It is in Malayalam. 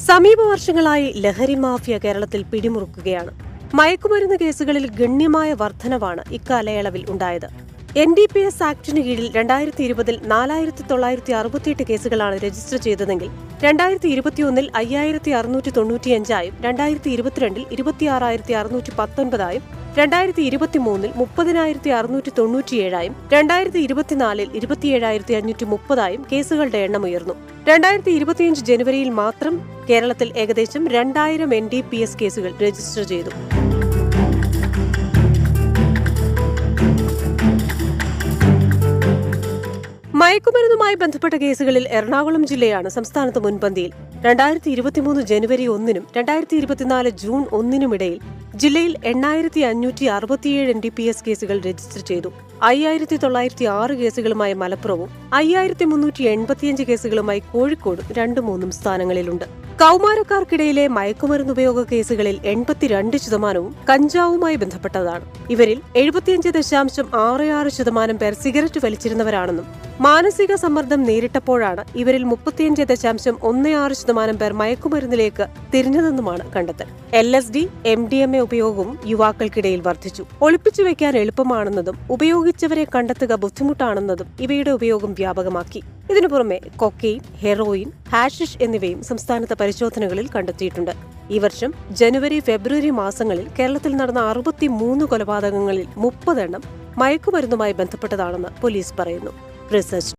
സമീപ വർഷങ്ങളായി ലഹരി മാഫിയ കേരളത്തിൽ പിടിമുറുക്കുകയാണ്. മയക്കുമരുന്ന് കേസുകളിൽ ഗണ്യമായ വർധനവാണ് ഇക്കാലയളവിൽ ഉണ്ടായത്. NDPS ആക്ടിനു കീഴിൽ 2020 4968 കേസുകളാണ് രജിസ്റ്റർ ചെയ്തതെങ്കിൽ 2021 5695ആയും 2022 26619ആയും 2023 30697ആയും 2024 27530ആയും കേസുകളുടെ എണ്ണം ഉയർന്നു. 2025 ജനുവരിയിൽ മാത്രം കേരളത്തിൽ ഏകദേശം 2000 NDPS കേസുകൾ രജിസ്റ്റർ ചെയ്തു. മയക്കുമരുന്നുമായി ബന്ധപ്പെട്ട കേസുകളിൽ എറണാകുളം ജില്ലയാണ് സംസ്ഥാനത്ത് മുൻപന്തിയിൽ. 2023 ജനുവരി 1-നും 2024 ജൂൺ 1-നും ഇടയിൽ ജില്ലയിൽ 8567 NDPS കേസുകൾ രജിസ്റ്റർ ചെയ്തു. 5906 കേസുകളുമായി മലപ്പുറവും 5385 കേസുകളുമായി കോഴിക്കോടും 2-3 സ്ഥാനങ്ങളിലുണ്ട്. കൌമാരക്കാർക്കിടയിലെ മയക്കുമരുന്ന് ഉപയോഗ കേസുകളിൽ 82% കഞ്ചാവുമായി ബന്ധപ്പെട്ടതാണ്. ഇവരിൽ 75.66% പേർ സിഗരറ്റ് വലിച്ചിരുന്നവരാണെന്നും മാനസിക സമ്മർദ്ദം നേരിട്ടപ്പോഴാണ് ഇവരിൽ 35.16% പേർ മയക്കുമരുന്നിലേക്ക് തിരിഞ്ഞതെന്നുമാണ് കണ്ടെത്തൽ. LSD, MDMA ഉപയോഗവും യുവാക്കൾക്കിടയിൽ വർദ്ധിച്ചു. ഒളിപ്പിച്ചുവെക്കാൻ എളുപ്പമാണെന്നതും ഉപയോഗിച്ചവരെ കണ്ടെത്തുക ബുദ്ധിമുട്ടാണെന്നതും ഇവയുടെ ഉപയോഗം വ്യാപകമാക്കി. ഇതിനു പുറമെ കൊക്കെയിൻ, ഹെറോയിൻ, ഹാഷിഷ് എന്നിവയും സംസ്ഥാനത്തെ പരിശോധനകളിൽ കണ്ടെത്തിയിട്ടുണ്ട്. ഈ വർഷം ജനുവരി, ഫെബ്രുവരി മാസങ്ങളിൽ കേരളത്തിൽ നടന്ന 63 കൊലപാതകങ്ങളിൽ 30 എണ്ണം മയക്കുമരുന്നുമായി ബന്ധപ്പെട്ടതാണെന്ന് പോലീസ് പറയുന്നു. റിസർച്ച്